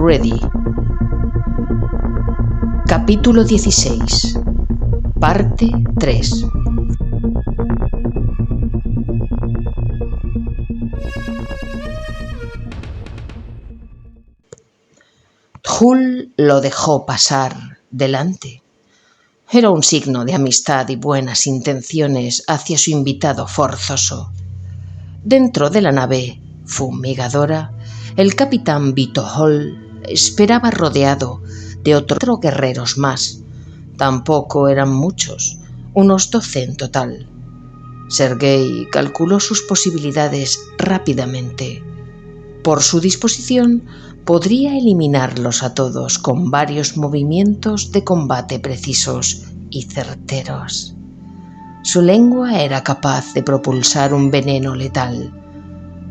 Ready. Capítulo 16. Parte 3. Hull lo dejó pasar delante. Era un signo de amistad y buenas intenciones hacia su invitado forzoso. Dentro de la nave fumigadora, el capitán Vito Hull esperaba rodeado de otros guerreros más. Tampoco eran muchos, unos 12 en total. Sergei calculó sus posibilidades rápidamente. Por su disposición, podría eliminarlos a todos con varios movimientos de combate precisos y certeros. Su lengua era capaz de propulsar un veneno letal,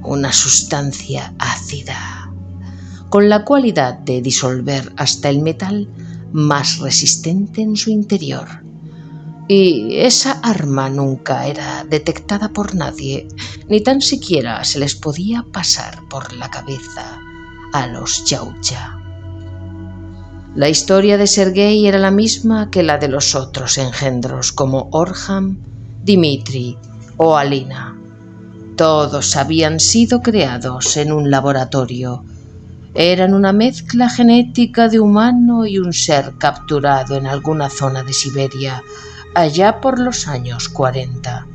una sustancia ácida, con la cualidad de disolver hasta el metal más resistente en su interior. Y esa arma nunca era detectada por nadie, ni tan siquiera se les podía pasar por la cabeza a los Yautja. La historia de Sergei era la misma que la de los otros engendros como Orhan, Dimitri o Alina. Todos habían sido creados en un laboratorio. Eran una mezcla genética de humano y un ser capturado en alguna zona de Siberia, allá por los años 40.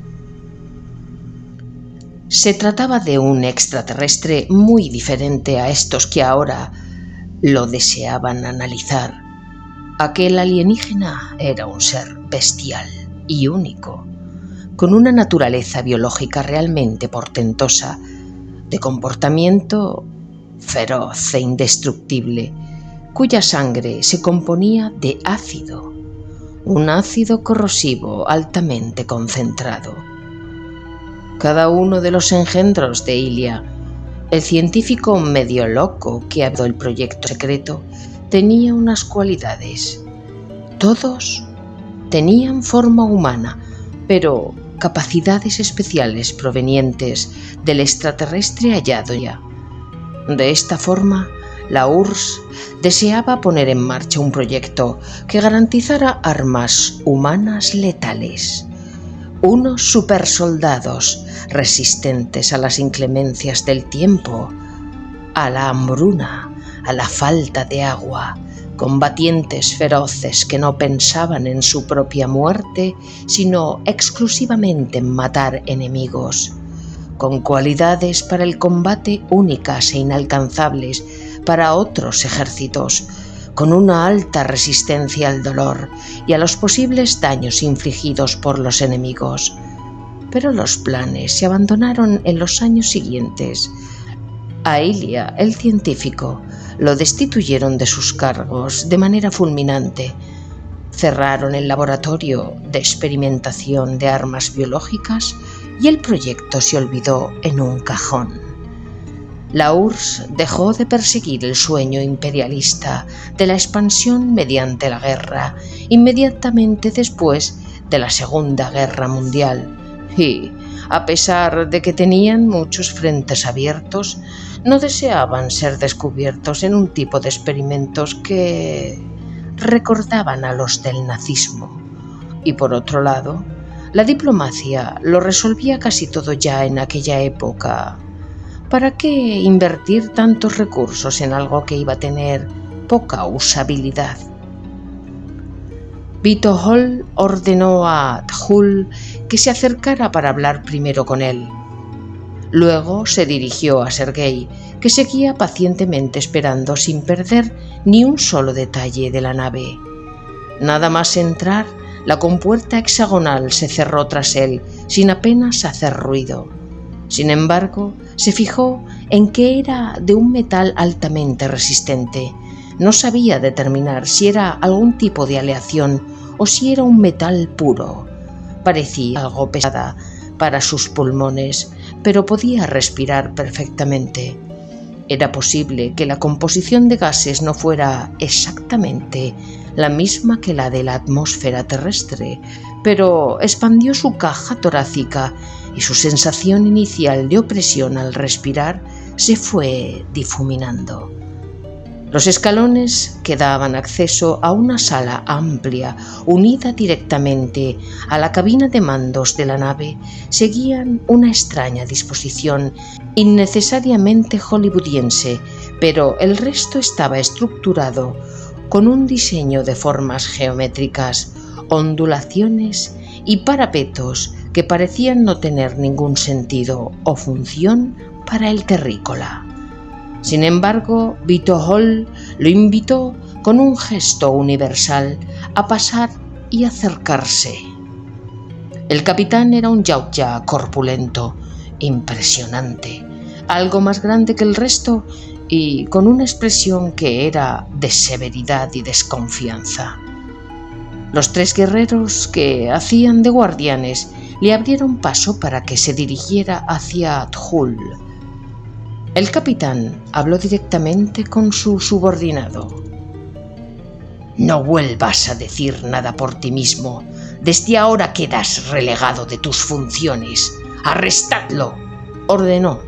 Se trataba de un extraterrestre muy diferente a estos que ahora lo deseaban analizar. Aquel alienígena era un ser bestial y único, con una naturaleza biológica realmente portentosa, de comportamiento feroz e indestructible, cuya sangre se componía de ácido, un ácido corrosivo altamente concentrado. Cada uno de los engendros de Ilia, el científico medio loco que había el proyecto secreto, tenía unas cualidades. Todos tenían forma humana, pero capacidades especiales provenientes del extraterrestre hallado ya. De esta forma, la URSS deseaba poner en marcha un proyecto que garantizara armas humanas letales, unos supersoldados resistentes a las inclemencias del tiempo, a la hambruna, a la falta de agua, combatientes feroces que no pensaban en su propia muerte, sino exclusivamente en matar enemigos, con cualidades para el combate únicas e inalcanzables para otros ejércitos, con una alta resistencia al dolor y a los posibles daños infligidos por los enemigos. Pero los planes se abandonaron en los años siguientes. A Ilia, el científico, lo destituyeron de sus cargos de manera fulminante. Cerraron el laboratorio de experimentación de armas biológicas y el proyecto se olvidó en un cajón. La URSS dejó de perseguir el sueño imperialista de la expansión mediante la guerra inmediatamente después de la Segunda Guerra Mundial y, a pesar de que tenían muchos frentes abiertos, no deseaban ser descubiertos en un tipo de experimentos que recordaban a los del nazismo. Y por otro lado, la diplomacia lo resolvía casi todo ya en aquella época. ¿Para qué invertir tantos recursos en algo que iba a tener poca usabilidad? Vito Hull ordenó a Hull que se acercara para hablar primero con él. Luego se dirigió a Sergei, que seguía pacientemente esperando sin perder ni un solo detalle de la nave. Nada más entrar, la compuerta hexagonal se cerró tras él, sin apenas hacer ruido. Sin embargo, se fijó en que era de un metal altamente resistente. No sabía determinar si era algún tipo de aleación o si era un metal puro. Parecía algo pesada para sus pulmones, pero podía respirar perfectamente. Era posible que la composición de gases no fuera exactamente la misma que la de la atmósfera terrestre, pero expandió su caja torácica y su sensación inicial de opresión al respirar se fue difuminando. Los escalones que daban acceso a una sala amplia, unida directamente a la cabina de mandos de la nave, seguían una extraña disposición innecesariamente hollywoodiense, pero el resto estaba estructurado con un diseño de formas geométricas, ondulaciones y parapetos que parecían no tener ningún sentido o función para el terrícola. Sin embargo, Vito Hall lo invitó con un gesto universal a pasar y acercarse. El capitán era un yautja corpulento, impresionante, algo más grande que el resto y con una expresión que era de severidad y desconfianza. Los 3 guerreros que hacían de guardianes le abrieron paso para que se dirigiera hacia Hull. El capitán habló directamente con su subordinado. «No vuelvas a decir nada por ti mismo. Desde ahora quedas relegado de tus funciones. ¡Arrestadlo!», ordenó.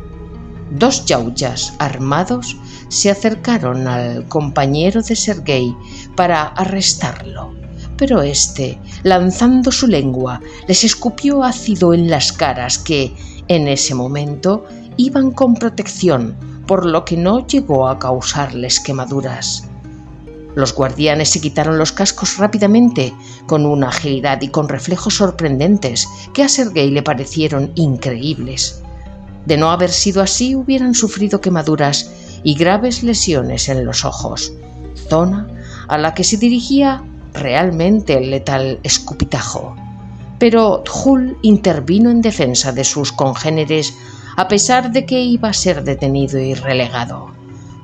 2 yautjas armados se acercaron al compañero de Sergei para arrestarlo, pero éste, lanzando su lengua, les escupió ácido en las caras que, en ese momento, iban con protección, por lo que no llegó a causarles quemaduras. Los guardianes se quitaron los cascos rápidamente, con una agilidad y con reflejos sorprendentes que a Sergei le parecieron increíbles. De no haber sido así, hubieran sufrido quemaduras y graves lesiones en los ojos, zona a la que se dirigía realmente el letal escupitajo. Pero Hull intervino en defensa de sus congéneres a pesar de que iba a ser detenido y relegado.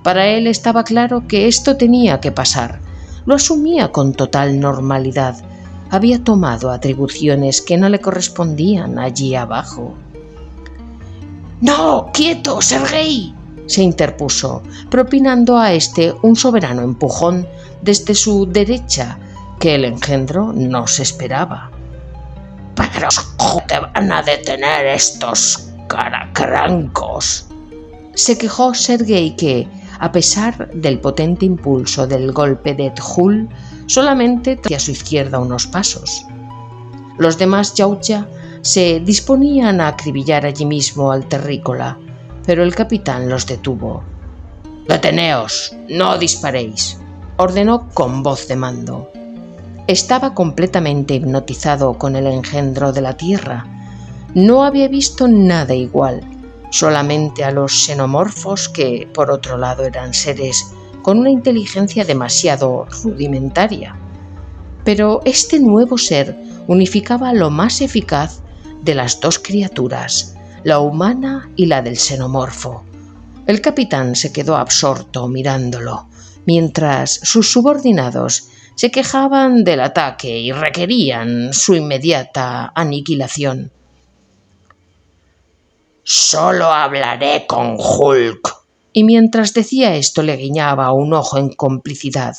Para él estaba claro que esto tenía que pasar. Lo asumía con total normalidad. Había tomado atribuciones que no le correspondían allí abajo. «¡No! ¡Quieto, Sergei!», se interpuso, propinando a este un soberano empujón desde su derecha que el engendro no se esperaba. «¡Pero cómo te van a detener estos caracrancos!», se quejó Sergei que, a pesar del potente impulso del golpe de Hull, solamente hacia su izquierda unos pasos. Los demás yautja se disponían a acribillar allí mismo al terrícola, pero el capitán los detuvo. «Deteneos, no disparéis», ordenó con voz de mando. Estaba completamente hipnotizado con el engendro de la tierra. No había visto nada igual, solamente a los xenomorfos que, por otro lado, eran seres con una inteligencia demasiado rudimentaria. Pero este nuevo ser unificaba lo más eficaz de las 2 criaturas, la humana y la del xenomorfo. El capitán se quedó absorto mirándolo, mientras sus subordinados se quejaban del ataque y requerían su inmediata aniquilación. «Solo hablaré con Hulk», y mientras decía esto le guiñaba un ojo en complicidad,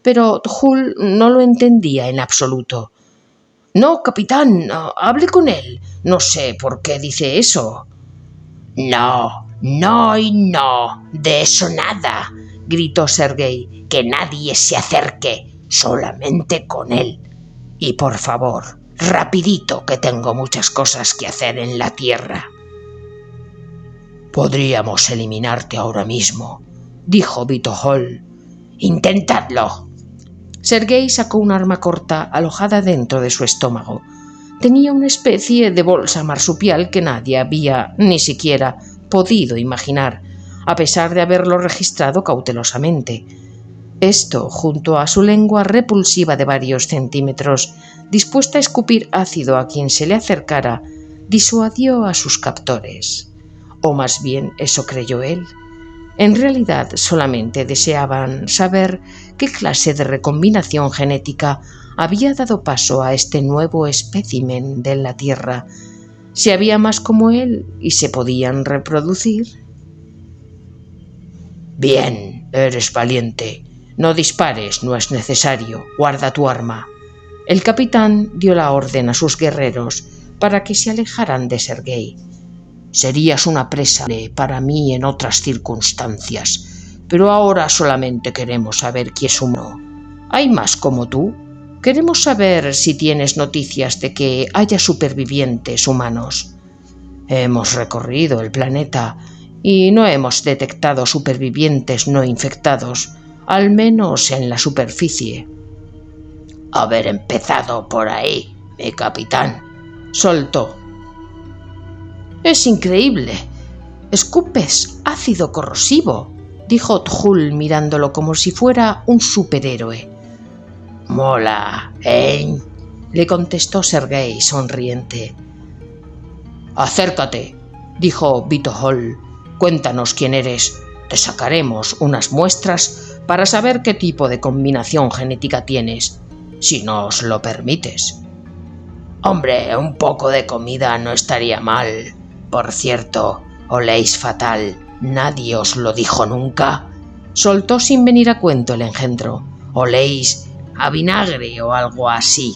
pero Hull no lo entendía en absoluto. «No, capitán, hable con él. No sé por qué dice eso». «No, no y no. De eso nada», gritó Sergei. «Que nadie se acerque, solamente con él. Y por favor, rapidito, que tengo muchas cosas que hacer en la Tierra». «Podríamos eliminarte ahora mismo», dijo Vito Hall. «Intentadlo». Sergei sacó un arma corta alojada dentro de su estómago. Tenía una especie de bolsa marsupial que nadie había ni siquiera podido imaginar, a pesar de haberlo registrado cautelosamente. Esto, junto a su lengua repulsiva de varios centímetros, dispuesta a escupir ácido a quien se le acercara, disuadió a sus captores. O más bien eso creyó él. En realidad solamente deseaban saber qué clase de recombinación genética había dado paso a este nuevo espécimen de la Tierra. Si había más como él y se podían reproducir. «Bien, eres valiente. No dispares, no es necesario. Guarda tu arma». El capitán dio la orden a sus guerreros para que se alejaran de Sergei. «Serías una presa para mí en otras circunstancias, Pero ahora solamente queremos saber quién es humano. ¿Hay más como tú? Queremos saber si tienes noticias de que haya supervivientes humanos. Hemos recorrido el planeta y no hemos detectado supervivientes no infectados, al menos en la superficie. Haber empezado por ahí, mi capitán, soltó. Es increíble. Escupes ácido corrosivo, dijo Tjul mirándolo como si fuera un superhéroe. Mola, ¿eh? Le contestó Sergei sonriente. Acércate, dijo Vito-Hall. Cuéntanos quién eres. Te sacaremos unas muestras para saber qué tipo de combinación genética tienes, si nos lo permites. Hombre, un poco de comida no estaría mal. Por cierto, oléis fatal. ¿Nadie os lo dijo nunca? Soltó sin venir a cuento el engendro. Oléis a vinagre o algo así.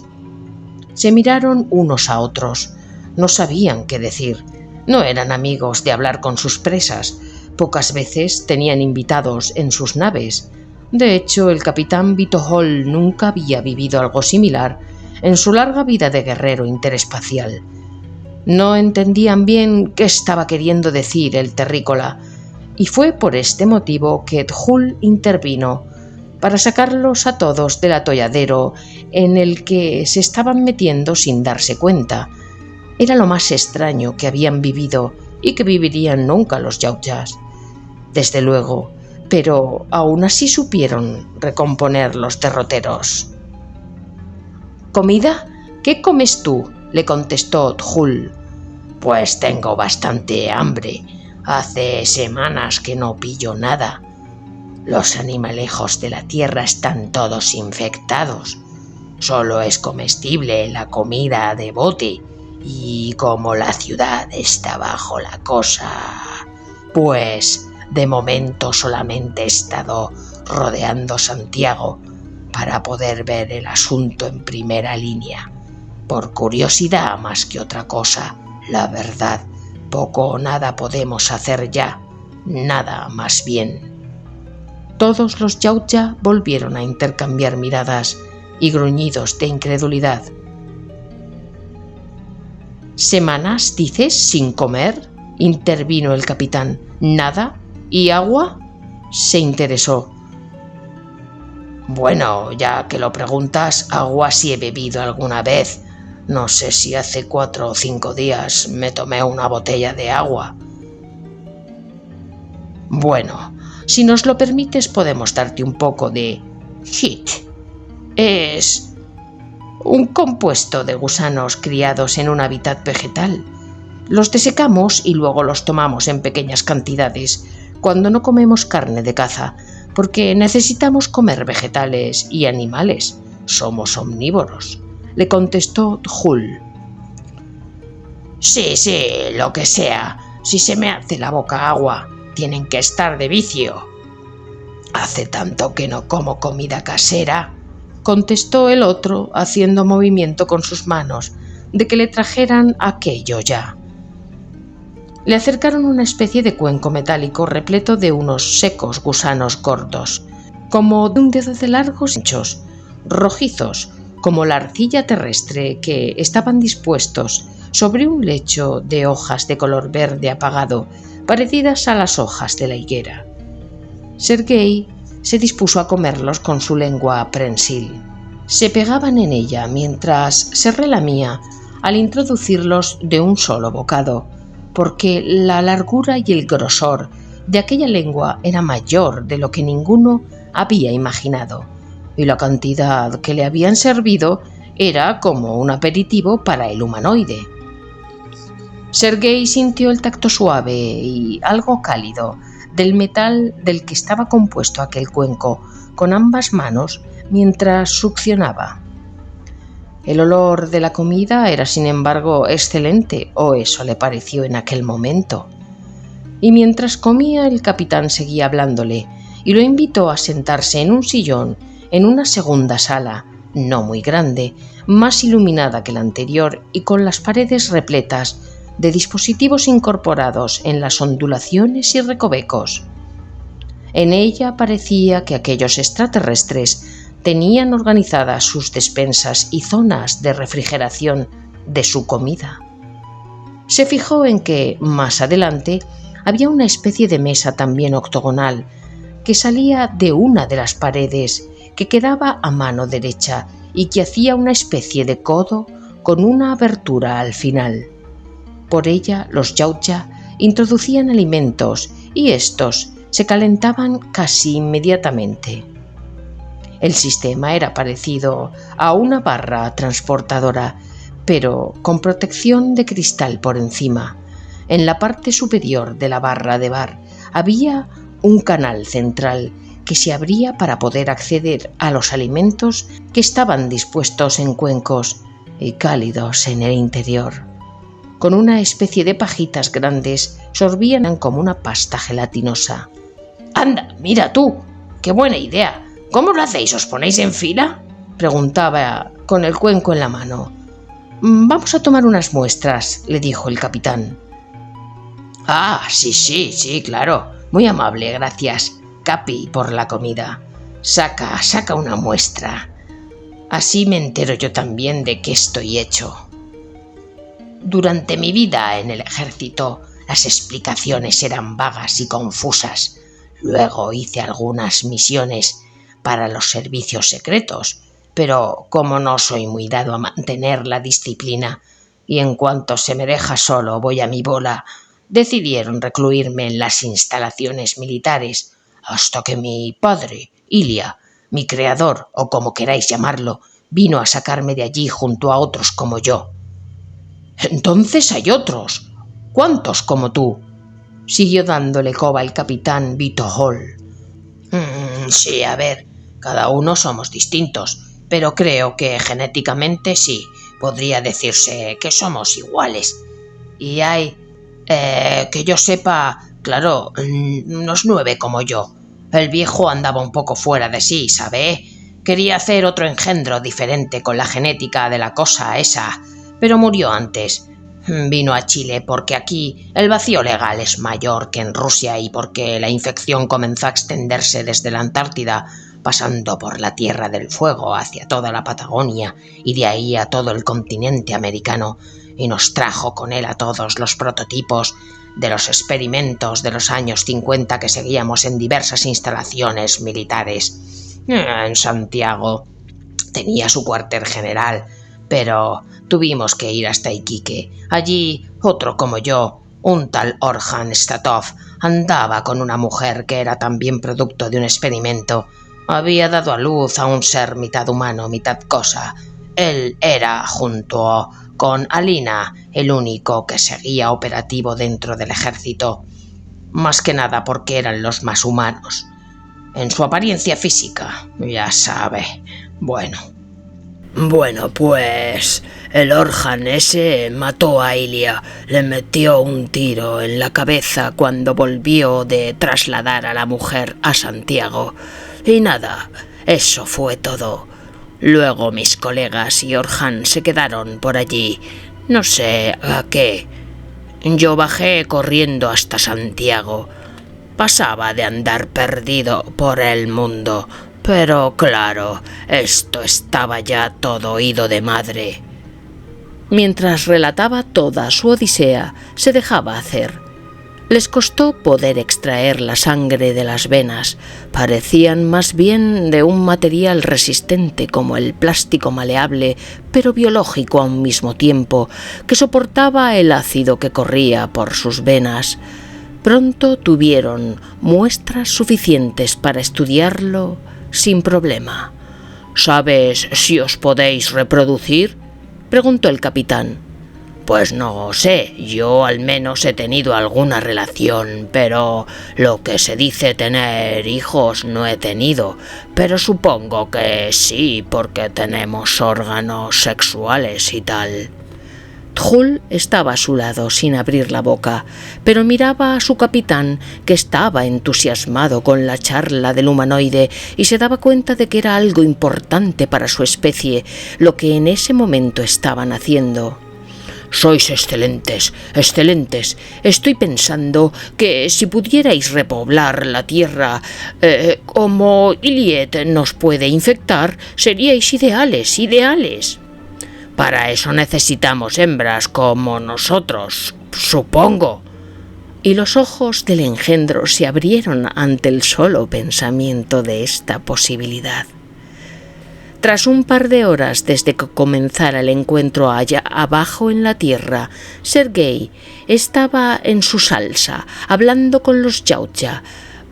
Se miraron unos a otros. No sabían qué decir. No eran amigos de hablar con sus presas. Pocas veces tenían invitados en sus naves. De hecho, el capitán Vito-Hall nunca había vivido algo similar en su larga vida de guerrero interespacial. No entendían bien qué estaba queriendo decir el terrícola, y fue por este motivo que Tjul intervino para sacarlos a todos del atolladero en el que se estaban metiendo sin darse cuenta. Era lo más extraño que habían vivido y que vivirían nunca los Yautjas. Desde luego, pero aún así supieron recomponer los derroteros. ¿Comida? ¿Qué comes tú?, le contestó Tjul. Pues tengo bastante hambre. Hace semanas que no pillo nada. Los animalejos de la tierra están todos infectados. Solo es comestible la comida de bote, y como la ciudad está bajo la cosa, pues de momento solamente he estado rodeando Santiago para poder ver el asunto en primera línea. Por curiosidad más que otra cosa, la verdad, poco o nada podemos hacer ya. Nada, más bien. Todos los Yautja volvieron a intercambiar miradas y gruñidos de incredulidad. ¿Semanas, dices, sin comer?, intervino el capitán. ¿Nada? ¿Y agua?, se interesó. Bueno, ya que lo preguntas, agua sí he bebido alguna vez. No sé si hace 4 o 5 días me tomé una botella de agua. Bueno, si nos lo permites podemos darte un poco de HIT. Es un compuesto de gusanos criados en un hábitat vegetal. Los desecamos y luego los tomamos en pequeñas cantidades cuando no comemos carne de caza, porque necesitamos comer vegetales y animales. Somos omnívoros, le contestó Tjul. Sí, lo que sea. Si se me hace la boca agua, tienen que estar de vicio. Hace tanto que no como comida casera, contestó el otro, haciendo movimiento con sus manos de que le trajeran aquello ya. Le acercaron una especie de cuenco metálico repleto de unos secos gusanos gordos, como de un dedo de largos y anchos, rojizos, como la arcilla terrestre, que estaban dispuestos sobre un lecho de hojas de color verde apagado, parecidas a las hojas de la higuera. Sergei se dispuso a comerlos con su lengua prensil. Se pegaban en ella mientras se relamía al introducirlos de un solo bocado, porque la largura y el grosor de aquella lengua era mayor de lo que ninguno había imaginado, y la cantidad que le habían servido era como un aperitivo para el humanoide. Sergei sintió el tacto suave y algo cálido del metal del que estaba compuesto aquel cuenco con ambas manos mientras succionaba. El olor de la comida era, sin embargo, excelente, o eso le pareció en aquel momento. Y mientras comía, el capitán seguía hablándole y lo invitó a sentarse en un sillón en una segunda sala, no muy grande, más iluminada que la anterior y con las paredes repletas de dispositivos incorporados en las ondulaciones y recovecos. En ella parecía que aquellos extraterrestres tenían organizadas sus despensas y zonas de refrigeración de su comida. Se fijó en que, más adelante, había una especie de mesa también octogonal que salía de una de las paredes, que quedaba a mano derecha y que hacía una especie de codo con una abertura al final. Por ella los yautja introducían alimentos y estos se calentaban casi inmediatamente. El sistema era parecido a una barra transportadora, pero con protección de cristal por encima. En la parte superior de la barra de bar había un canal central que se abría para poder acceder a los alimentos que estaban dispuestos en cuencos y cálidos en el interior. Con una especie de pajitas grandes sorbían como una pasta gelatinosa. «¡Anda, mira tú! ¡Qué buena idea! ¿Cómo lo hacéis? ¿Os ponéis en fila?», preguntaba con el cuenco en la mano. «Vamos a tomar unas muestras», le dijo el capitán. «Ah, sí, claro. Muy amable, gracias, Capi, por la comida. Saca una muestra. Así me entero yo también de qué estoy hecho». Durante mi vida en el ejército, las explicaciones eran vagas y confusas. Luego hice algunas misiones para los servicios secretos, pero como no soy muy dado a mantener la disciplina y en cuanto se me deja solo voy a mi bola, decidieron recluirme en las instalaciones militares hasta que mi padre, Ilia, mi creador o como queráis llamarlo, vino a sacarme de allí junto a otros como yo. «Entonces hay otros. ¿Cuántos como tú?», siguió dándole coba el capitán Vito Hall. Sí, a ver, cada uno somos distintos, pero creo que genéticamente sí, podría decirse que somos iguales. Y hay, que yo sepa, claro, unos 9 como yo. El viejo andaba un poco fuera de sí, ¿sabe? Quería hacer otro engendro diferente con la genética de la cosa esa, pero murió antes. Vino a Chile porque aquí el vacío legal es mayor que en Rusia y porque la infección comenzó a extenderse desde la Antártida, pasando por la Tierra del Fuego hacia toda la Patagonia y de ahí a todo el continente americano, y nos trajo con él a todos los prototipos de los experimentos de los años 50 que seguíamos en diversas instalaciones militares. En Santiago tenía su cuartel general, pero tuvimos que ir hasta Iquique. Allí, otro como yo, un tal Orhan Statov, andaba con una mujer que era también producto de un experimento. Había dado a luz a un ser mitad humano, mitad cosa. Él era, junto con Alina, el único que seguía operativo dentro del ejército. Más que nada porque eran los más humanos. En su apariencia física, ya sabe. Bueno, pues el Orhan ese mató a Ilia, le metió un tiro en la cabeza cuando volvió de trasladar a la mujer a Santiago. Y nada, eso fue todo. Luego mis colegas y Orhan se quedaron por allí, no sé a qué. Yo bajé corriendo hasta Santiago. Pasaba de andar perdido por el mundo. Pero claro, esto estaba ya todo ido de madre. Mientras relataba toda su odisea, se dejaba hacer. Les costó poder extraer la sangre de las venas. Parecían más bien de un material resistente como el plástico maleable, pero biológico a un mismo tiempo, que soportaba el ácido que corría por sus venas. Pronto tuvieron muestras suficientes para estudiarlo sin problema. «¿Sabes si os podéis reproducir?», preguntó el capitán. «Pues no sé, yo al menos he tenido alguna relación, pero lo que se dice tener hijos no he tenido, pero supongo que sí, porque tenemos órganos sexuales y tal». Hull estaba a su lado sin abrir la boca, pero miraba a su capitán, que estaba entusiasmado con la charla del humanoide y se daba cuenta de que era algo importante para su especie lo que en ese momento estaban haciendo. Sois excelentes, excelentes. Estoy pensando que si pudierais repoblar la tierra como Iliet nos puede infectar, seríais ideales, ideales. Para eso necesitamos hembras como nosotros, supongo. Y los ojos del engendro se abrieron ante el solo pensamiento de esta posibilidad. Tras un par de horas desde que comenzara el encuentro allá abajo en la tierra, Sergei estaba en su salsa, hablando con los Yautja.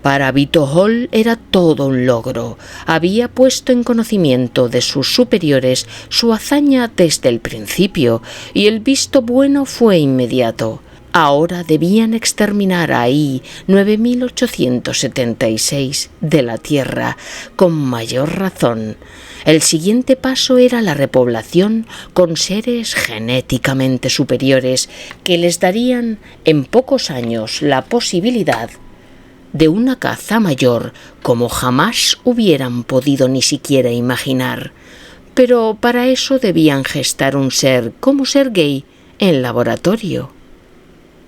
Para Vito-Hall era todo un logro. Había puesto en conocimiento de sus superiores su hazaña desde el principio, y el visto bueno fue inmediato. Ahora debían exterminar ahí 9.876 de la tierra, con mayor razón. El siguiente paso era la repoblación con seres genéticamente superiores que les darían en pocos años la posibilidad de una caza mayor como jamás hubieran podido ni siquiera imaginar. Pero para eso debían gestar un ser como Sergei en laboratorio.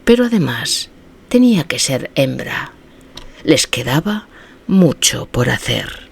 Pero además tenía que ser hembra. Les quedaba mucho por hacer.